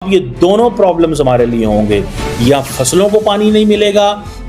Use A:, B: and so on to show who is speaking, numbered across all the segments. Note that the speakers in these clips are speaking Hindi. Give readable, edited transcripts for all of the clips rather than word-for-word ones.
A: ये दोनों प्रॉब्लम्स हमारे लिए होंगे, या फसलों को पानी नहीं मिलेगा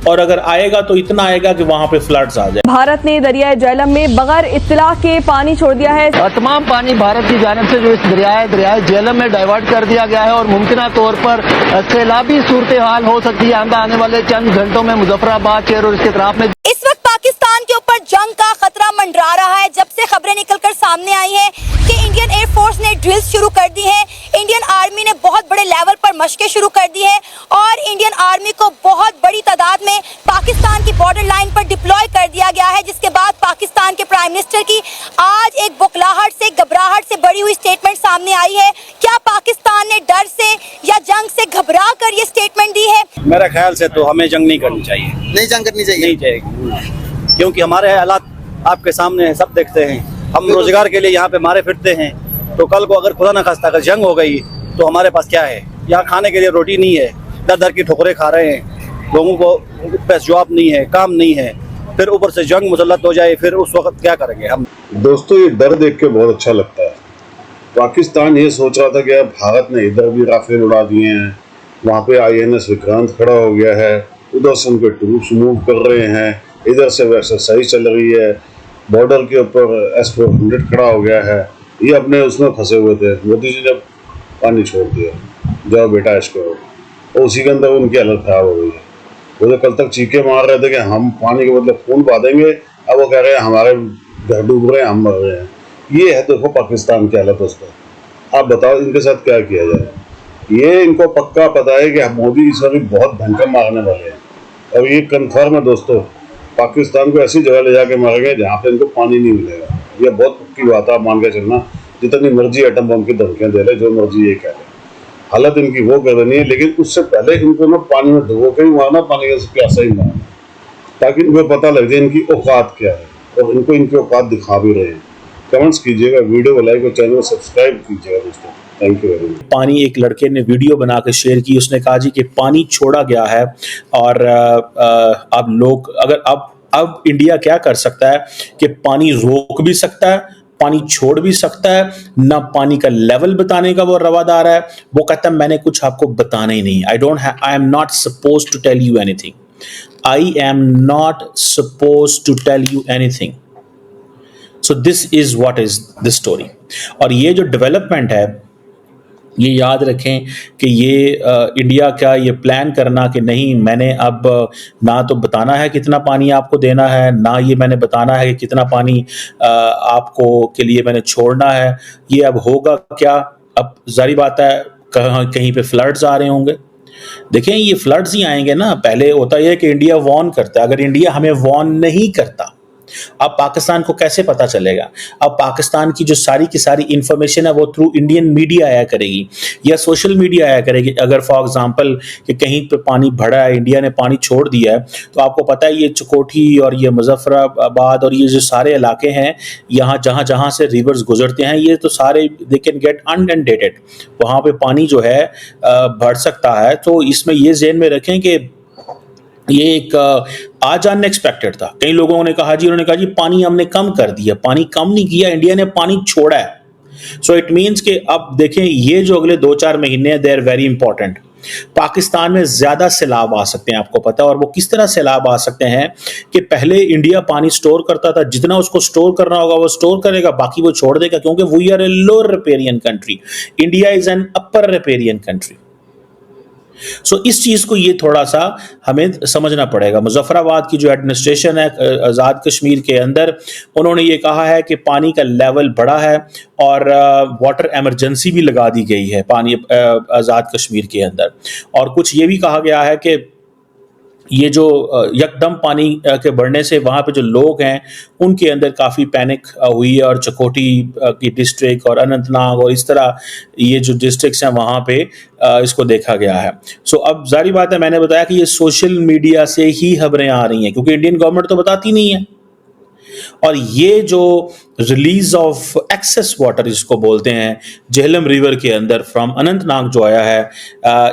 A: और अगर आएगा तो इतना आएगा कि वहां पे फ्लड्स आ जाए।
B: भारत ने दरियाए झेलम में बगैर इत्तला के पानी छोड़ दिया है।
C: तमाम पानी भारत की जानिब से जो इस दरियाए झेलम में डाइवर्ट कर दिया गया है और मुमकिन तौर पर सैलाबी सूरत हाल हो सकती है आने वाले चंद घंटों में मुजफ्फराबाद शहर और इसके इतराफ में।
D: इस वक्त पाकिस्तान के ऊपर जंग का खतरा मंडरा रहा है जब से खबरें निकलकर सामने आई हैं कि इंडियन एयरफोर्स ने ड्रिल्स शुरू कर दी हैं, इंडियन आर्मी ने बहुत बड़े लेवल पर मशकें शुरू कर दी हैं और इंडियन आर्मी को बहुत बड़ी तादाद में पाकिस्तान की बॉर्डर लाइन पर डिप्लॉय कर दिया गया है। जिसके बाद पाकिस्तान के प्राइम मिनिस्टर की आज एक बुखलाहट से, घबराहट से भरी हुई स्टेटमेंट सामने आई है। क्या पाकिस्तान ने डर से या जंग से घबरा कर ये स्टेटमेंट दी है?
E: मेरे ख्याल से तो हमें जंग नहीं करनी चाहिए।
F: नहीं जंग करनी चाहिए,
E: नहीं चाहिए, क्योंकि हमारे हालात आपके सामने हैं, सब देखते हैं। हम रोजगार के लिए यहाँ पे मारे फिरते हैं, तो कल को अगर खुदा न खास्ता अगर जंग हो गई तो हमारे पास क्या है? यहाँ खाने के लिए रोटी नहीं है, दर दर की ठोकरें खा रहे हैं, लोगों को पैसे जॉब नहीं है, काम नहीं है, फिर ऊपर से जंग मुसल्लत हो जाए, फिर उस वक्त क्या करेंगे हम?
G: दोस्तों, ये डर देख के बहुत अच्छा लगता है। पाकिस्तान ये सोच रहा था कि अब भारत ने इधर भी राफेल उड़ा दिए हैं, वहाँ पे INS विक्रांत खड़ा हो गया है, उधर से उनके ट्रूप्स मूव कर रहे हैं, इधर से एक्सरसाइज चल रही है, बॉर्डर के ऊपर S-400 खड़ा हो गया है। ये अपने उसमें फंसे हुए थे। मोदी जी ने पानी छोड़ दिया, जाओ बेटा ऐश करो, और उसी के अंदर उनकी हालत खराब हो गई है। वो तो कल तक चीखे मार रहे थे कि हम पानी के बदले खून पा देंगे, अब वो कह रहे हैं हमारे घर डूब रहे हैं, हम मर रहे हैं। ये है देखो पाकिस्तान की हालत उसका। आप बताओ इनके साथ क्या किया जाए? ये इनको पक्का पता है कि मोदी इस बार बहुत भयंकर मारने वाले हैं, और ये कन्फर्म है दोस्तों। पाकिस्तान को ऐसी जगह ले जाके मारेंगे जहाँ पे इनको पानी नहीं मिलेगा। ये बहुत पक्की बात है, आप मान के चलना। जितनी मर्जी एटम बम की धमकियाँ दे रहे, जो मर्जी ये कह रहे, हालत इनकी वो कर देनी है, लेकिन उससे पहले इनको ना पानी में डुबो के ही मारना, पानी का प्यासा ही मारना, ताकि इनको पता लग जाए इनकी औकात क्या है, और इनको इनकी औकात दिखा भी रहे हैं। कमेंट्स कीजिएगा, वीडियो को लाइक और चैनल को सब्सक्राइब कीजिएगा दोस्तों। Thank you very much.
A: पानी, एक लड़के ने वीडियो बना के शेयर की, उसने कहा जी कि पानी छोड़ा गया है और अब लोग अगर अब इंडिया क्या कर सकता है कि पानी रोक भी सकता है, पानी छोड़ भी सकता है ना, पानी का लेवल बताने का वो रवादार है। वो कहता है मैंने कुछ आपको बताना ही नहीं, I am not suppose to tell you anything, I am not suppose to tell you anything. So this is what is the story. और ये जो डेवलपमेंट है, ये याद रखें कि ये इंडिया का ये प्लान करना कि नहीं, मैंने अब ना तो बताना है कितना पानी आपको देना है, ना ये मैंने बताना है कि कितना पानी आपको के लिए मैंने छोड़ना है। ये अब होगा क्या? अब जारी बात है कहीं पे फ्लड्स आ रहे होंगे। देखें, ये फ्लड्स ही आएंगे ना। पहले होता है कि इंडिया वॉर्न करता है, अगर इंडिया हमें वॉर्न नहीं करता, अब पाकिस्तान को कैसे पता चलेगा? अब पाकिस्तान की जो सारी की सारी इंफॉर्मेशन है वो थ्रू इंडियन मीडिया आया करेगी या सोशल मीडिया आया करेगी। अगर फॉर एग्जांपल कि कहीं पे पानी भरा है, इंडिया ने पानी छोड़ दिया है, तो आपको पता है ये चकोठी और ये मुजफ्फराबाद और ये जो सारे इलाके हैं, यहाँ जहाँ जहाँ से रिवर्स गुजरते हैं, ये तो सारे दे कैन गेट अनडेटेड, वहाँ पे पानी जो है बढ़ सकता है। तो इसमें ये ज़हन में रखें कि ये एक आज अनएक्सपेक्टेड था। कई लोगों ने कहा जी, उन्होंने कहा जी पानी हमने कम कर दिया। पानी कम नहीं किया, इंडिया ने पानी छोड़ा है। सो इट मीन्स कि अब देखें, ये जो अगले 2-4 महीने हैं, they are very important. Pakistan में ज्यादा सैलाब आ सकते हैं, आपको पता है। और वो किस तरह सैलाब आ सकते हैं कि पहले इंडिया पानी स्टोर करता था, जितना उसको स्टोर करना होगा वो स्टोर करेगा, बाकी वो छोड़ देगा, क्योंकि we are a lower riparian country, India is an upper riparian country. So इस चीज को ये थोड़ा सा हमें समझना पड़ेगा। मुजफ्फराबाद की जो एडमिनिस्ट्रेशन है आज़ाद कश्मीर के अंदर, उन्होंने ये कहा है कि पानी का लेवल बढ़ा है और वाटर एमरजेंसी भी लगा दी गई है पानी आज़ाद कश्मीर के अंदर। और कुछ ये भी कहा गया है कि ये जो यकदम पानी के बढ़ने से वहाँ पे जो लोग हैं उनके अंदर काफ़ी पैनिक हुई है, और चकोटी की डिस्ट्रिक्ट और अनंतनाग और इस तरह ये जो डिस्ट्रिक्ट्स हैं वहाँ पे इसको देखा गया है। सो अब जारी बात है, मैंने बताया कि ये सोशल मीडिया से ही खबरें आ रही हैं, क्योंकि इंडियन गवर्नमेंट तो बताती नहीं है। और ये जो रिलीज ऑफ एक्सेस वाटर इसको बोलते हैं झेलम रिवर के अंदर फ्रॉम अनंतनाग जो आया है,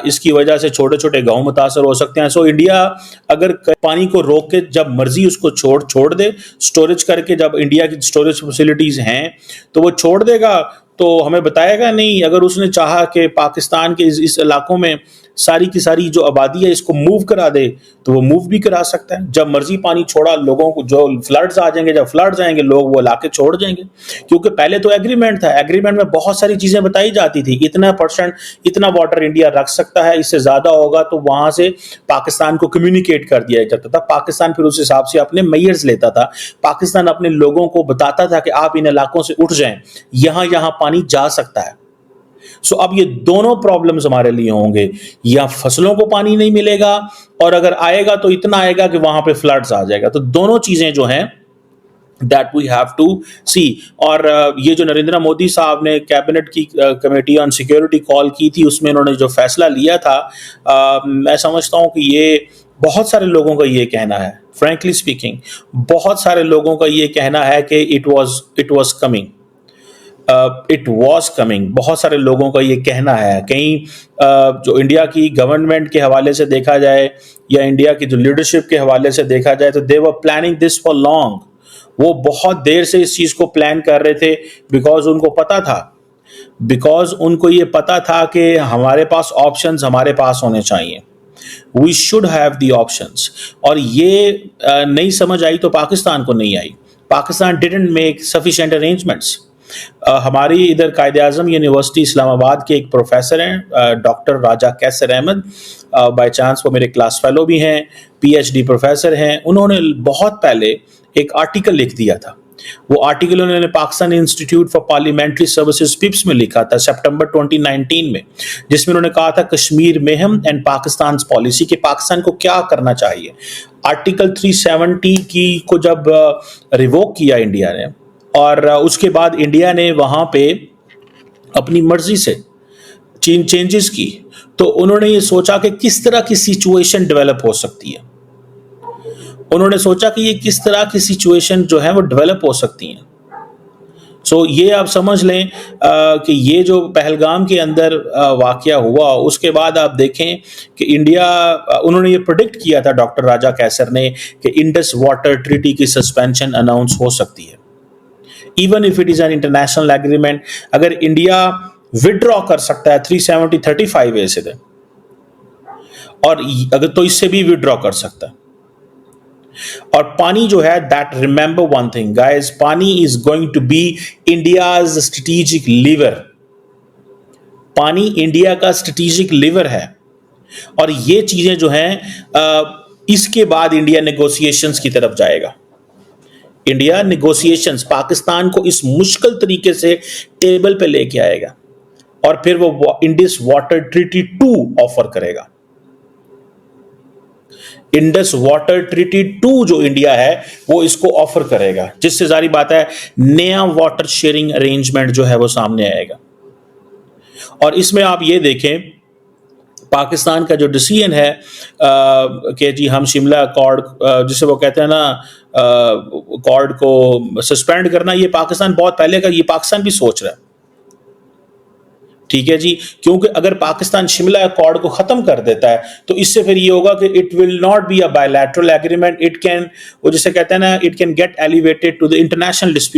A: इसकी वजह से छोटे छोटे गांव मुतासर हो सकते हैं। सो इंडिया अगर पानी को रोक के जब मर्जी उसको छोड़ दे, स्टोरेज करके, जब इंडिया की स्टोरेज फैसिलिटीज हैं तो वो छोड़ देगा, तो हमें बताएगा नहीं। अगर उसने चाहा कि पाकिस्तान के इस इलाकों में सारी की सारी जो आबादी है इसको मूव करा दे तो वो मूव भी करा सकता है। जब मर्जी पानी छोड़ा, लोगों को जो फ्लड्स आ जाएंगे, जब फ्लड्स आएंगे लोग वो इलाके छोड़ जाएंगे, क्योंकि पहले तो एग्रीमेंट था। एग्रीमेंट में बहुत सारी चीजें बताई जाती थी, इतना परसेंट इतना वाटर इंडिया रख सकता है, इससे ज्यादा होगा तो वहां से पाकिस्तान को कम्युनिकेट कर दिया जाता था। पाकिस्तान फिर उस हिसाब से अपने मेयर्स लेता था। पाकिस्तान अपने लोगों को बताता था कि आप इन इलाकों से उठ जाएं, यहां यहां पानी जा सकता है। सो अब ये दोनों प्रॉब्लम्स हमारे लिए होंगे, या फसलों को पानी नहीं मिलेगा और अगर आएगा तो इतना आएगा कि वहां पे फ्लड्स आ जाएगा। तो दोनों चीजें जो हैं दैट वी हैव टू सी। और ये जो नरेंद्र मोदी साहब ने कैबिनेट की कमेटी ऑन सिक्योरिटी कॉल की थी, उसमें उन्होंने जो फैसला लिया था, मैं समझता हूं कि ये बहुत सारे लोगों का ये कहना है, फ्रैंकली स्पीकिंग बहुत सारे लोगों का ये कहना है कि it was coming, it was coming. बहुत सारे लोगों का ये कहना है। कहीं जो इंडिया की गवर्नमेंट के हवाले से देखा जाए या इंडिया की जो लीडरशिप के हवाले से देखा जाए तो they were planning this for long. वो बहुत देर से इस चीज को प्लान कर रहे थे, बिकॉज उनको ये पता था कि हमारे पास ऑप्शंस हमारे पास होने चाहिए, we should have the options. और ये नहीं समझ आई तो पाकिस्तान को नहीं आई। Pakistan didn't make sufficient arrangements. हमारी इधर कायदे आज़म यूनिवर्सिटी इस्लामाबाद के एक प्रोफेसर हैं, doctor Raja Qaiser Ahmed, by chance वो मेरे क्लास फेलो भी हैं, पीएचडी प्रोफेसर हैं। उन्होंने बहुत पहले एक आर्टिकल लिख दिया था। वो आर्टिकल उन्होंने Pakistan institute for parliamentary services पिप्स में लिखा था सितंबर 2019 में, जिसमें उन्होंने कहा था Kashmir mayhem and Pakistan policy, कि पाकिस्तान को क्या करना चाहिए। आर्टिकल 370 की को जब रिवोक किया इंडिया ने, और उसके बाद इंडिया ने वहां पे अपनी मर्जी से चेंजेस की, तो उन्होंने ये सोचा कि किस तरह की सिचुएशन डेवलप हो सकती है। उन्होंने सोचा कि ये किस तरह की सिचुएशन जो है वो डेवलप हो सकती हैं। सो ये आप समझ लें कि ये जो पहलगाम के अंदर वाकया हुआ, उसके बाद आप देखें कि इंडिया, उन्होंने ये प्रेडिक्ट किया था डॉक्टर राजा कैसर ने कि इंडस वाटर ट्रीटी की सस्पेंशन अनाउंस हो सकती है, even if it is an international agreement. अगर इंडिया विड्रॉ कर सकता है 370-35A से, और अगर तो इससे भी विड्रॉ कर सकता है। और पानी जो है, that remember one thing guys, pani is going to be India's strategic lever. पानी इंडिया का स्ट्रेटेजिक लीवर है। और ये चीजें जो हैं, इसके बाद इंडिया नेगोशिएशंस की तरफ जाएगा। इंडिया नेगोशिएशंस पाकिस्तान को इस मुश्किल तरीके से टेबल पे लेके आएगा, और फिर वो इंडस वाटर ट्रीटी 2 ऑफर करेगा। इंडस वाटर ट्रीटी 2 जो इंडिया है वो इसको ऑफर करेगा, जिससे जारी बात है नया वाटर शेयरिंग अरेंजमेंट जो है वो सामने आएगा। और इसमें आप ये देखें, पाकिस्तान का जो डिसीजन है कि जी हम शिमला अकॉर्ड, जिसे वो कहते हैं ना अकॉर्ड को सस्पेंड करना, ये पाकिस्तान बहुत पहले का, ये पाकिस्तान भी सोच रहा है, ठीक है जी। क्योंकि अगर पाकिस्तान शिमला अकॉर्ड को खत्म कर देता है तो इससे फिर ये होगा कि it will not be a bilateral agreement, it can, वो जिसे कहते हैं ना, it can get elevated to the international dispute.